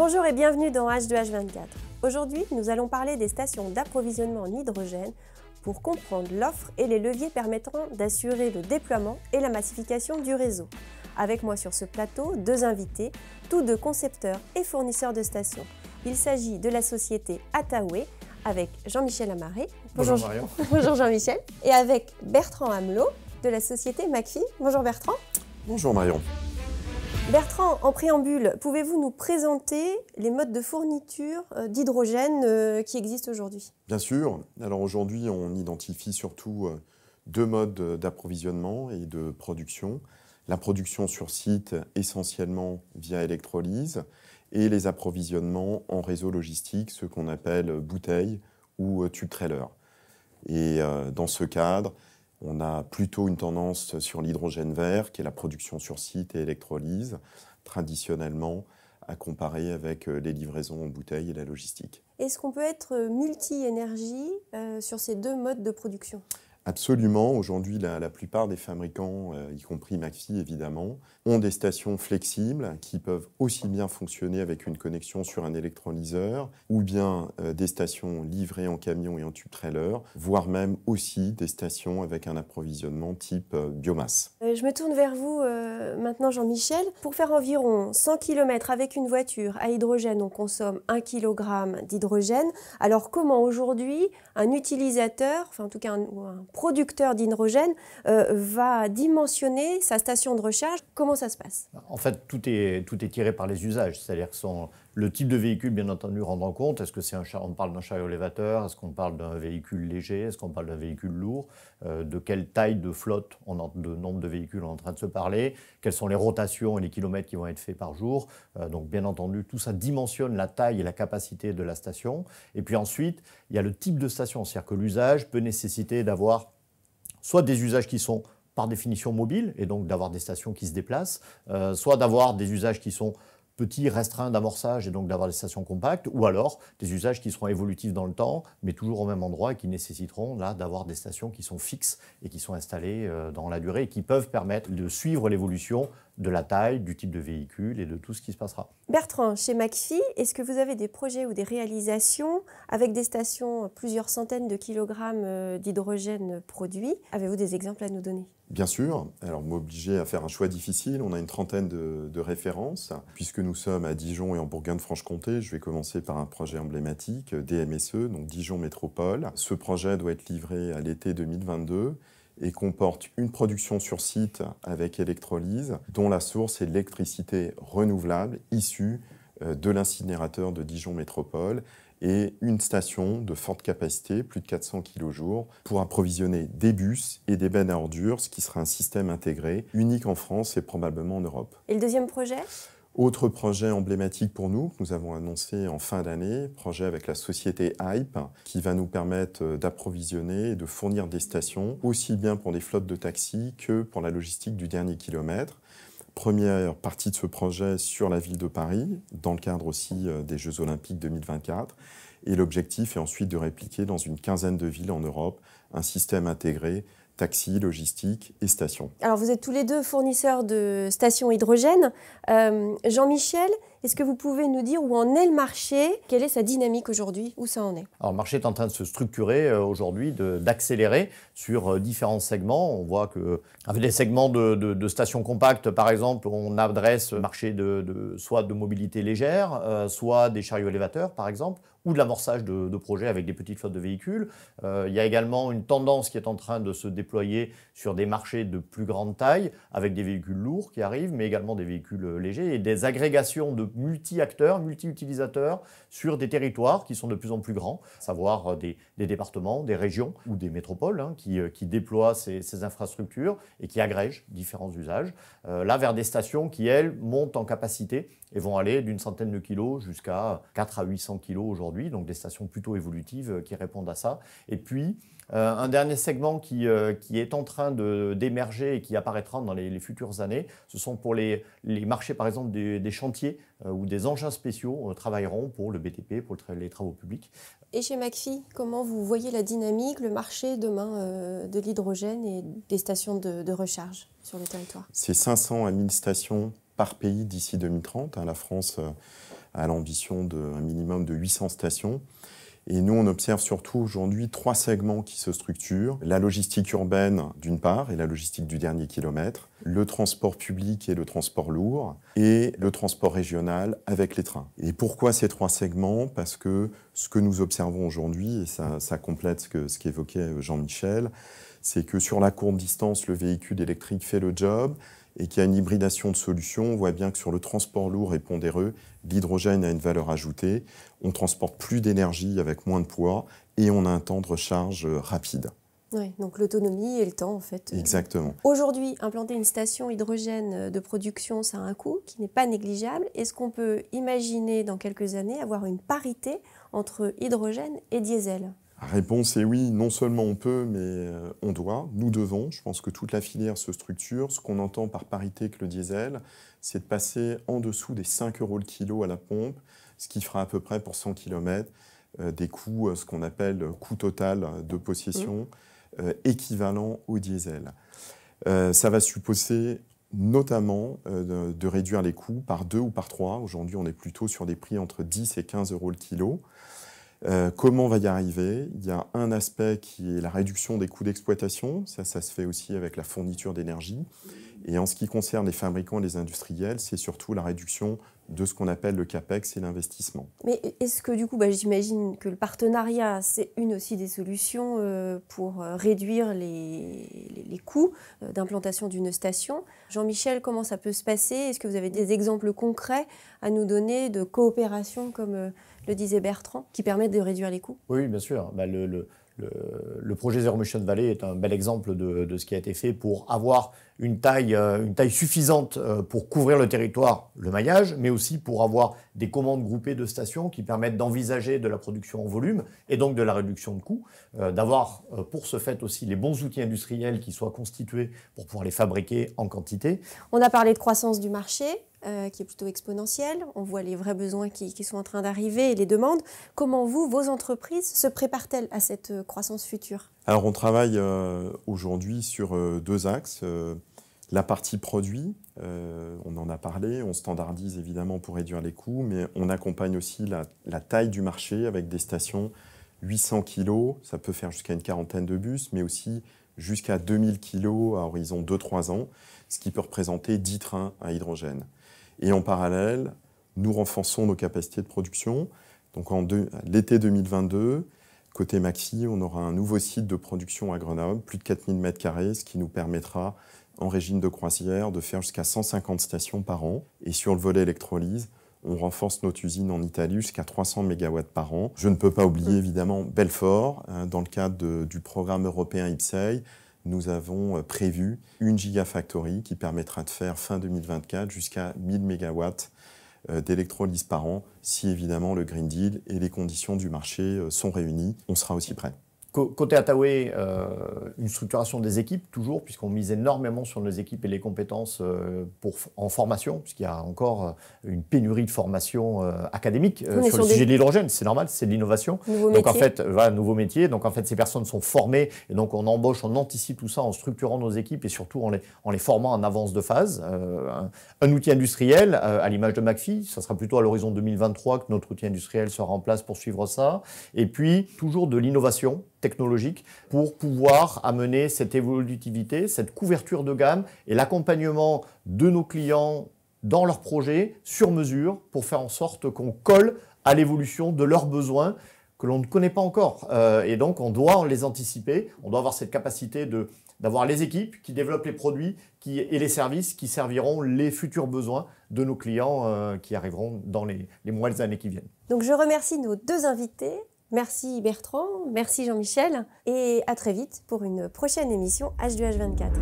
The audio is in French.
Bonjour et bienvenue dans H2H24. Aujourd'hui, nous allons parler des stations d'approvisionnement en hydrogène pour comprendre l'offre et les leviers permettant d'assurer le déploiement et la massification du réseau. Avec moi sur ce plateau, deux invités, tous deux concepteurs et fournisseurs de stations. Il s'agit de la société Ataoué avec Jean-Michel Amaré. Bonjour Marion. Bonjour Jean-Michel. Et avec Bertrand Hamelot de la société McPhy. Bonjour Bertrand. Bonjour Marion. Bertrand, en préambule, pouvez-vous nous présenter les modes de fourniture d'hydrogène qui existent aujourd'hui? Bien sûr. Alors aujourd'hui, on identifie surtout deux modes d'approvisionnement et de production. La production sur site, essentiellement via électrolyse, et les approvisionnements en réseau logistique, ce qu'on appelle bouteilles ou tube trailer. Et dans ce cadre, on a plutôt une tendance sur l'hydrogène vert, qui est la production sur site et électrolyse, traditionnellement à comparer avec les livraisons en bouteilles et la logistique. Est-ce qu'on peut être multi-énergie sur ces deux modes de production? Absolument. Aujourd'hui, la plupart des fabricants, y compris McPhy évidemment, ont des stations flexibles qui peuvent aussi bien fonctionner avec une connexion sur un électrolyseur ou bien des stations livrées en camion et en tube trailer, voire même aussi des stations avec un approvisionnement type biomasse. Je me tourne vers vous maintenant Jean-Michel. Pour faire environ 100 km avec une voiture à hydrogène, on consomme 1 kg d'hydrogène. Alors comment aujourd'hui un utilisateur, enfin en tout cas un producteur d'hydrogène va dimensionner sa station de recharge? Comment ça se passe? En fait, tout est tiré par les usages, c'est-à-dire que le type de véhicule, bien entendu, rentre en compte. Est-ce que on parle d'un chariot élévateur? Est-ce qu'on parle d'un véhicule léger? Est-ce qu'on parle d'un véhicule lourd? De quelle taille de flotte, de nombre de véhicules on est en train de se parler? Quelles sont les rotations et les kilomètres qui vont être faits par jour? Donc, bien entendu, tout ça dimensionne la taille et la capacité de la station. Et puis ensuite, il y a le type de station, c'est-à-dire que l'usage peut nécessiter d'avoir soit des usages qui sont par définition mobiles, et donc d'avoir des stations qui se déplacent, soit d'avoir des usages qui sont petits, restreints d'amorçage, et donc d'avoir des stations compactes, ou alors des usages qui seront évolutifs dans le temps, mais toujours au même endroit, et qui nécessiteront là d'avoir des stations qui sont fixes et qui sont installées dans la durée, et qui peuvent permettre de suivre l'évolution de la taille, du type de véhicule et de tout ce qui se passera. Bertrand, chez McPhy, est-ce que vous avez des projets ou des réalisations avec des stations, plusieurs centaines de kilogrammes d'hydrogène produits? Avez-vous des exemples à nous donner? Bien sûr. Alors, m'obliger à faire un choix difficile. On a une trentaine de références. Puisque nous sommes à Dijon et en Bourgogne-Franche-Comté, je vais commencer par un projet emblématique, DMSE, donc Dijon Métropole. Ce projet doit être livré à l'été 2022 et comporte une production sur site avec électrolyse, dont la source est l'électricité renouvelable issue de l'incinérateur de Dijon Métropole, et une station de forte capacité, plus de 400 kg/jour, pour approvisionner des bus et des bennes à ordures, ce qui sera un système intégré, unique en France et probablement en Europe. Et le deuxième projet ? Autre projet emblématique pour nous, que nous avons annoncé en fin d'année, projet avec la société Hype, qui va nous permettre d'approvisionner et de fournir des stations, aussi bien pour des flottes de taxis que pour la logistique du dernier kilomètre. Première partie de ce projet sur la ville de Paris, dans le cadre aussi des Jeux Olympiques 2024. Et l'objectif est ensuite de répliquer dans une quinzaine de villes en Europe un système intégré, taxi, logistique et stations. Alors vous êtes tous les deux fournisseurs de stations hydrogène. Jean-Michel, est-ce que vous pouvez nous dire où en est le marché? Quelle est sa dynamique aujourd'hui? Où ça en est? Alors le marché est en train de se structurer aujourd'hui, d'accélérer sur différents segments. On voit qu'avec les segments de stations compactes, par exemple, on adresse le marché soit de mobilité légère, soit des chariots élévateurs, par exemple, ou de l'amorçage de projets avec des petites flottes de véhicules. Il y a également une tendance qui est en train de se déployer sur des marchés de plus grande taille, avec des véhicules lourds qui arrivent, mais également des véhicules légers, et des agrégations de multi-acteurs, multi-utilisateurs sur des territoires qui sont de plus en plus grands, à savoir des départements, des régions ou des métropoles qui déploient ces infrastructures et qui agrègent différents usages. Là, vers des stations qui, elles, montent en capacité et vont aller d'une centaine de kilos jusqu'à 4 à 800 kilos aujourd'hui, donc des stations plutôt évolutives qui répondent à ça. Et puis, un dernier segment qui est en train d'émerger et qui apparaîtra dans les futures années, ce sont pour les marchés, par exemple, des chantiers où des engins spéciaux travailleront pour le BTP, pour les travaux publics. Et chez McPhy, comment vous voyez la dynamique, le marché demain de l'hydrogène et des stations de recharge sur le territoire? C'est 500 à 1000 stations par pays d'ici 2030. La France a l'ambition d'un minimum de 800 stations. Et nous, on observe surtout aujourd'hui 3 segments qui se structurent. La logistique urbaine, d'une part, et la logistique du dernier kilomètre, le transport public et le transport lourd, et le transport régional avec les trains. Et pourquoi ces 3 segments? Parce que ce que nous observons aujourd'hui, et ça complète ce qu'évoquait Jean-Michel, c'est que sur la courte distance, le véhicule électrique fait le job, et qu'il y a une hybridation de solutions. On voit bien que sur le transport lourd et pondéreux, l'hydrogène a une valeur ajoutée. On transporte plus d'énergie avec moins de poids et on a un temps de recharge rapide. Oui, donc l'autonomie et le temps en fait. Exactement. Aujourd'hui, implanter une station hydrogène de production, ça a un coût qui n'est pas négligeable. Est-ce qu'on peut imaginer dans quelques années avoir une parité entre hydrogène et diesel ? La réponse est oui, non seulement on peut, mais on doit, nous devons. Je pense que toute la filière se structure. Ce qu'on entend par parité avec le diesel, c'est de passer en dessous des 5 € le kilo à la pompe, ce qui fera à peu près pour 100 km des coûts, ce qu'on appelle coût total de possession, équivalent au diesel. Ça va supposer notamment de réduire les coûts par 2 ou par 3. Aujourd'hui, on est plutôt sur des prix entre 10 et 15 € le kilo. Comment on va y arriver? Il y a un aspect qui est la réduction des coûts d'exploitation. Ça se fait aussi avec la fourniture d'énergie. Et en ce qui concerne les fabricants et les industriels, c'est surtout la réduction de ce qu'on appelle le CAPEX et l'investissement. Mais est-ce que du coup, j'imagine que le partenariat, c'est une aussi des solutions pour réduire les coûts d'implantation d'une station. Jean-Michel, comment ça peut se passer? Est-ce que vous avez des exemples concrets à nous donner de coopération, comme le disait Bertrand, qui permettent de réduire les coûts? Oui, bien sûr. Le projet Zero Emission Valley est un bel exemple de ce qui a été fait pour avoir une taille suffisante pour couvrir le territoire, le maillage, mais aussi pour avoir des commandes groupées de stations qui permettent d'envisager de la production en volume et donc de la réduction de coûts, d'avoir pour ce fait aussi les bons outils industriels qui soient constitués pour pouvoir les fabriquer en quantité. On a parlé de croissance du marché, qui est plutôt exponentielle. On voit les vrais besoins qui sont en train d'arriver et les demandes. Comment vos entreprises se préparent-elles à cette croissance future? Alors on travaille aujourd'hui sur 2 axes. La partie produit, on en a parlé, on standardise évidemment pour réduire les coûts, mais on accompagne aussi la taille du marché avec des stations 800 kg, ça peut faire jusqu'à une quarantaine de bus, mais aussi jusqu'à 2000 kg à horizon 2-3 ans, ce qui peut représenter 10 trains à hydrogène. Et en parallèle, nous renforçons nos capacités de production. Donc l'été 2022, côté Maxi, on aura un nouveau site de production à Grenoble, plus de 4000 m², ce qui nous permettra, en régime de croisière, de faire jusqu'à 150 stations par an. Et sur le volet électrolyse, on renforce notre usine en Italie jusqu'à 300 MW par an. Je ne peux pas oublier évidemment Belfort. Dans le cadre du programme européen IPCEI, nous avons prévu une gigafactory qui permettra de faire fin 2024 jusqu'à 1000 MW d'électrolyse par an, si évidemment le Green Deal et les conditions du marché sont réunies. On sera aussi prêt. Côté Attaway, une structuration des équipes, toujours, puisqu'on mise énormément sur nos équipes et les compétences en formation, puisqu'il y a encore une pénurie de formation académique sur le sujet de l'hydrogène. C'est normal, c'est de l'innovation. Donc en fait, nouveau métier. Donc en fait, ces personnes sont formées et donc on embauche, on anticipe tout ça en structurant nos équipes et surtout en les formant en avance de phase. Un outil industriel, à l'image de McPhy, ça sera plutôt à l'horizon 2023 que notre outil industriel sera en place pour suivre ça. Et puis, toujours de l'innovation technologique pour pouvoir amener cette évolutivité, cette couverture de gamme et l'accompagnement de nos clients dans leurs projets sur mesure pour faire en sorte qu'on colle à l'évolution de leurs besoins que l'on ne connaît pas encore. Et donc, on doit les anticiper, on doit avoir cette capacité d'avoir les équipes qui développent les produits et les services qui serviront les futurs besoins de nos clients qui arriveront dans les mois et les années qui viennent. Donc, je remercie nos 2 invités. Merci Bertrand, merci Jean-Michel et à très vite pour une prochaine émission H2H24.